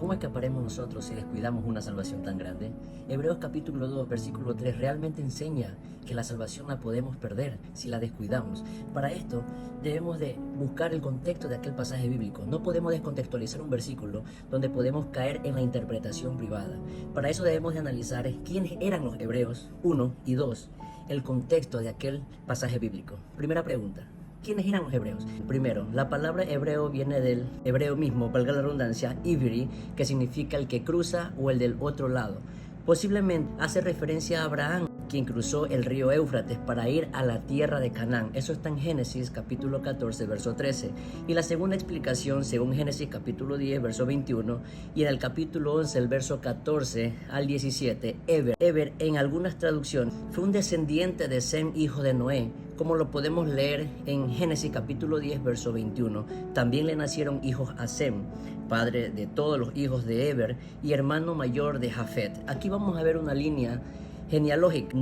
¿Cómo escaparemos nosotros si descuidamos una salvación tan grande? Hebreos capítulo 2, versículo 3 realmente enseña que la salvación la podemos perder si la descuidamos. Para esto debemos de buscar el contexto de aquel pasaje bíblico. No podemos descontextualizar un versículo donde podemos caer en la interpretación privada. Para eso debemos de analizar quiénes eran los hebreos, 1 y 2, el contexto de aquel pasaje bíblico. Primera pregunta. ¿Quiénes eran los hebreos? Primero, la palabra hebreo viene del hebreo mismo, valga la redundancia, ivri, que significa el que cruza o el del otro lado. Posiblemente hace referencia a Abraham, quien cruzó el río Éufrates para ir a la tierra de Canaán. Eso está en Génesis capítulo 14, verso 13. Y la segunda explicación, según Génesis capítulo 10, verso 21, y en el capítulo 11, el verso 14 al 17, Eber en algunas traducciones fue un descendiente de Sem, hijo de Noé, como lo podemos leer en Génesis capítulo 10, verso 21. También le nacieron hijos a Sem, padre de todos los hijos de Eber y hermano mayor de Jafet. Aquí vamos a ver una línea genealógica.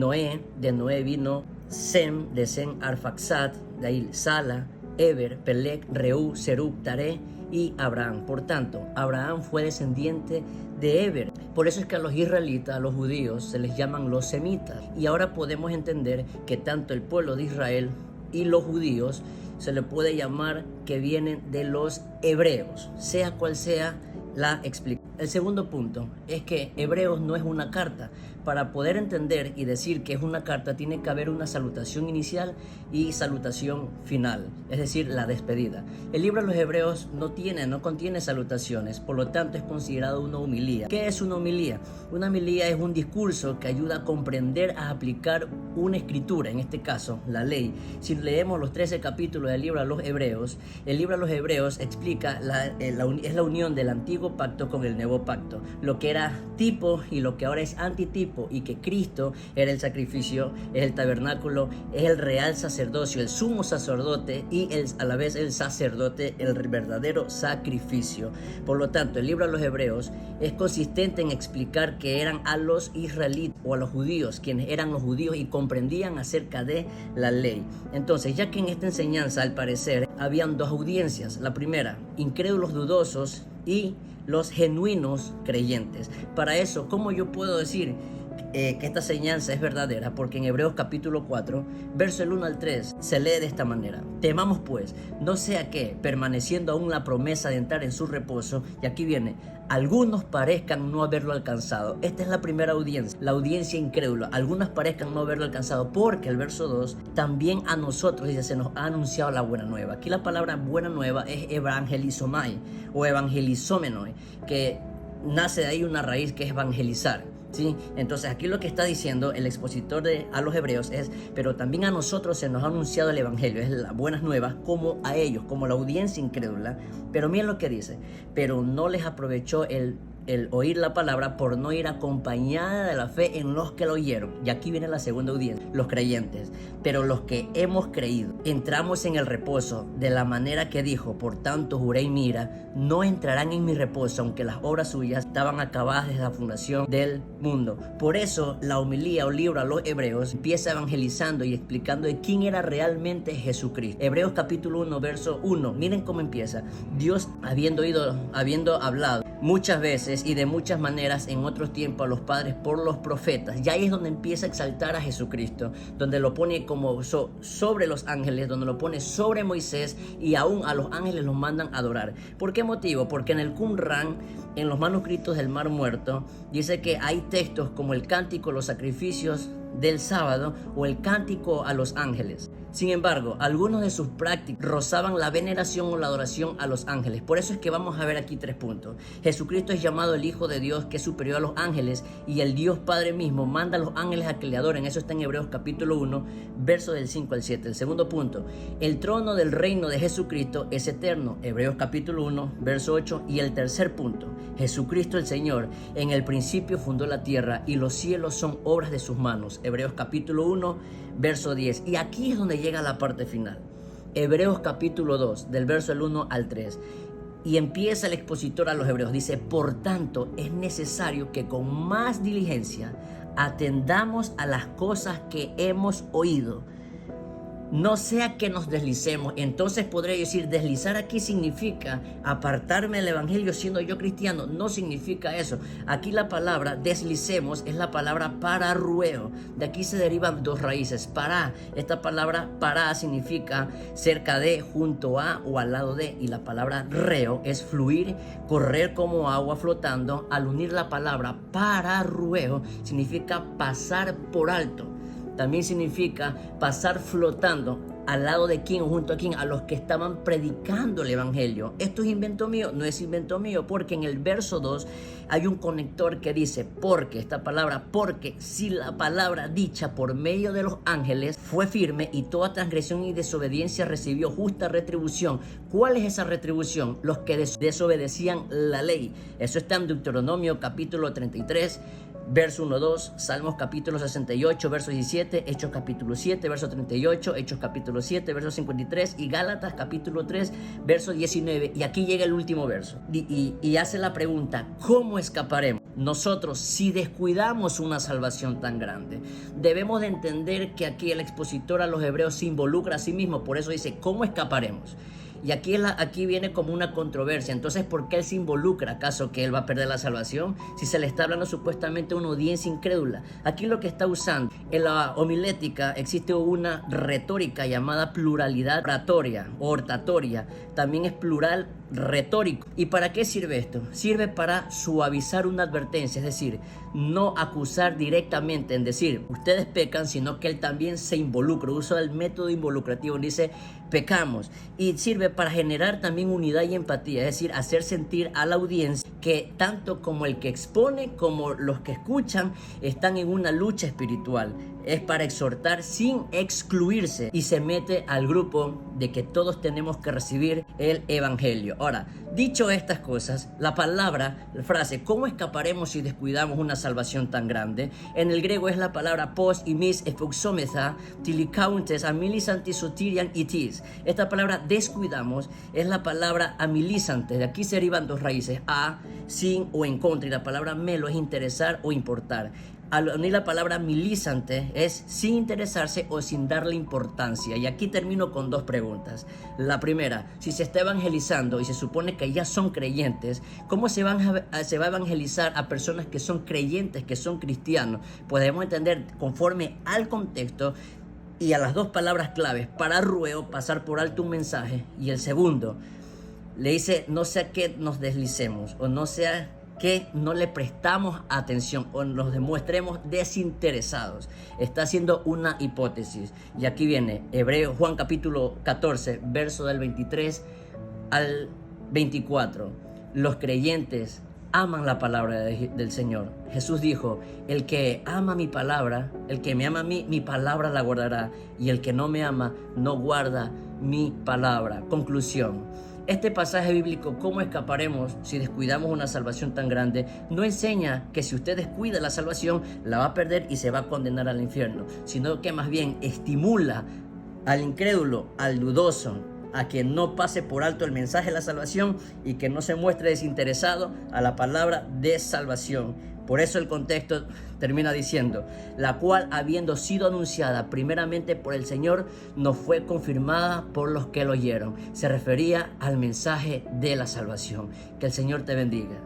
De Noé vino Sem, de Sem Arfaxad, de ahí Sala, Eber, Pelec, Reú, Serug, Taré y Abraham. Por tanto, Abraham fue descendiente de Eber. Por eso es que a los israelitas, a los judíos, se les llaman los semitas. Y ahora podemos entender que tanto el pueblo de Israel y los judíos se le puede llamar que vienen de los hebreos, sea cual sea la explicación. El segundo punto es que Hebreos no es una carta. Para poder entender y decir que es una carta, tiene que haber una salutación inicial y salutación final, es decir, la despedida. El libro de los Hebreos no contiene salutaciones, por lo tanto es considerado una homilía. ¿Qué es una homilía? Una homilía es un discurso que ayuda a comprender, a aplicar una escritura, en este caso, la ley. Si leemos los 13 capítulos del libro de los Hebreos, el libro de los Hebreos explica, es la unión del antiguo pacto con el nuevo pacto, lo que era tipo y lo que ahora es antitipo, y que Cristo era el sacrificio, es el tabernáculo, es el real sacerdocio, el sumo sacerdote y a la vez el sacerdote, el verdadero sacrificio. Por lo tanto, el libro de los Hebreos es consistente en explicar que eran a los israelitas o a los judíos, quienes eran los judíos y comprendían acerca de la ley. Entonces, ya que en esta enseñanza, al parecer, habían dos audiencias. La primera, incrédulos dudosos, y los genuinos creyentes. Para eso, ¿cómo yo puedo decir que esta enseñanza es verdadera? Porque en Hebreos capítulo 4, verso 1 al 3, se lee de esta manera: temamos pues, no sea que, permaneciendo aún la promesa de entrar en su reposo, y aquí viene, algunos parezcan no haberlo alcanzado. Esta es la primera audiencia, la audiencia incrédula. Algunas parezcan no haberlo alcanzado, porque el verso 2, también a nosotros, dice, se nos ha anunciado la buena nueva. Aquí la palabra buena nueva es evangelizomai o evangelizómenoi, que nace de ahí una raíz que es evangelizar. ¿Sí? Entonces aquí lo que está diciendo el expositor a los hebreos es: pero también a nosotros se nos ha anunciado el evangelio, es las buenas nuevas, como a ellos, como la audiencia incrédula. Pero miren lo que dice: pero no les aprovechó el oír la palabra por no ir acompañada de la fe en los que lo oyeron. Y aquí viene la segunda audiencia, los creyentes. Pero los que hemos creído entramos en el reposo de la manera que dijo: por tanto juré en mi ira, no entrarán en mi reposo, aunque las obras suyas estaban acabadas desde la fundación del mundo. Por eso la homilía o libro a los hebreos empieza evangelizando y explicando de quién era realmente Jesucristo. Hebreos capítulo 1, verso 1, miren cómo empieza: Dios, habiendo hablado muchas veces y de muchas maneras en otros tiempos a los padres por los profetas. Y ahí es donde empieza a exaltar a Jesucristo, donde lo pone como sobre los ángeles, donde lo pone sobre Moisés, y aún a los ángeles los mandan a adorar. ¿Por qué motivo? Porque en el Qumran, en los manuscritos del Mar Muerto, dice que hay textos como el cántico, los sacrificios del sábado o el cántico a los ángeles. Sin embargo, algunos de sus prácticas rozaban la veneración o la adoración a los ángeles. Por eso es que vamos a ver aquí 3 puntos. Jesucristo es llamado el Hijo de Dios, que es superior a los ángeles, y el Dios Padre mismo manda a los ángeles a que le adoren. Eso está en Hebreos capítulo 1, verso del 5 al 7. El segundo punto: el trono del reino de Jesucristo es eterno. Hebreos capítulo 1, verso 8. Y el tercer punto: Jesucristo el Señor en el principio fundó la tierra, y los cielos son obras de sus manos. Hebreos capítulo 1, verso 10. Y aquí es donde llega la parte final. Hebreos capítulo 2, del verso 1 al 3. Y empieza el expositor a los hebreos. Dice: por tanto, es necesario que con más diligencia atendamos a las cosas que hemos oído, no sea que nos deslicemos. Entonces podría decir, deslizar aquí significa apartarme del evangelio siendo yo cristiano. No significa eso. Aquí la palabra deslicemos es la palabra pararrueo. De aquí se derivan dos raíces. Para, esta palabra para significa cerca de, junto a o al lado de, y la palabra reo es fluir, correr como agua flotando. Al unir la palabra pararrueo significa pasar por alto. También significa pasar flotando al lado de quién o junto a quién, a los que estaban predicando el evangelio. ¿Esto es invento mío? No es invento mío, porque en el verso 2 hay un conector que dice porque, esta palabra porque, si la palabra dicha por medio de los ángeles fue firme y toda transgresión y desobediencia recibió justa retribución. ¿Cuál es esa retribución? Los que desobedecían la ley. Eso está en Deuteronomio capítulo 33, verso 1-2, Salmos capítulo 68, verso 17, Hechos capítulo 7, verso 38, Hechos capítulo 7, verso 53 y Gálatas capítulo 3, verso 19. Y aquí llega el último verso y hace la pregunta, ¿cómo escaparemos? Nosotros, si descuidamos una salvación tan grande, debemos de entender que aquí el expositor a los hebreos se involucra a sí mismo, por eso dice, ¿cómo escaparemos? Y aquí viene como una controversia. Entonces, ¿por qué él se involucra? ¿Acaso que él va a perder la salvación? Si se le está hablando supuestamente a una audiencia incrédula. Aquí lo que está usando, en la homilética existe una retórica llamada pluralidad oratoria o ortatoria. También es plural retórico. ¿Y para qué sirve esto? Sirve para suavizar una advertencia, es decir, no acusar directamente en decir, ustedes pecan, sino que él también se involucra, usa el método involucrativo, dice, pecamos. Y sirve para generar también unidad y empatía, es decir, hacer sentir a la audiencia que tanto como el que expone como los que escuchan están en una lucha espiritual. Es para exhortar sin excluirse y se mete al grupo de que todos tenemos que recibir el evangelio. Ahora, dicho estas cosas, la frase, ¿cómo escaparemos si descuidamos una salvación tan grande? En el griego es la palabra pos y mis efuxómetha, tilikauntes, amilisantes, sotirian y tis. Esta palabra descuidamos es la palabra amilizante. De aquí se derivan dos raíces, a, sin o en contra, y la palabra melo es interesar o importar. Al unir la palabra milizante es sin interesarse o sin darle importancia. Y aquí termino con dos preguntas. La primera, si se está evangelizando y se supone que ya son creyentes, ¿cómo se va a evangelizar a personas que son creyentes, que son cristianos? Podemos entender conforme al contexto y a las dos palabras claves, pararrueo, pasar por alto un mensaje. Y el segundo, le dice, no sea que nos deslicemos o no sea que no le prestamos atención o nos demuestremos desinteresados. Está haciendo una hipótesis. Y aquí viene Juan capítulo 14, verso del 23 al 24. Los creyentes aman la palabra del Señor. Jesús dijo, el que ama mi palabra, el que me ama a mí, mi palabra la guardará. Y el que no me ama, no guarda mi palabra. Conclusión. Este pasaje bíblico, ¿cómo escaparemos si descuidamos una salvación tan grande? No enseña que si usted descuida la salvación, la va a perder y se va a condenar al infierno, sino que más bien estimula al incrédulo, al dudoso, a que no pase por alto el mensaje de la salvación y que no se muestre desinteresado a la palabra de salvación. Por eso el contexto termina diciendo, la cual habiendo sido anunciada primeramente por el Señor, nos fue confirmada por los que lo oyeron. Se refería al mensaje de la salvación. Que el Señor te bendiga.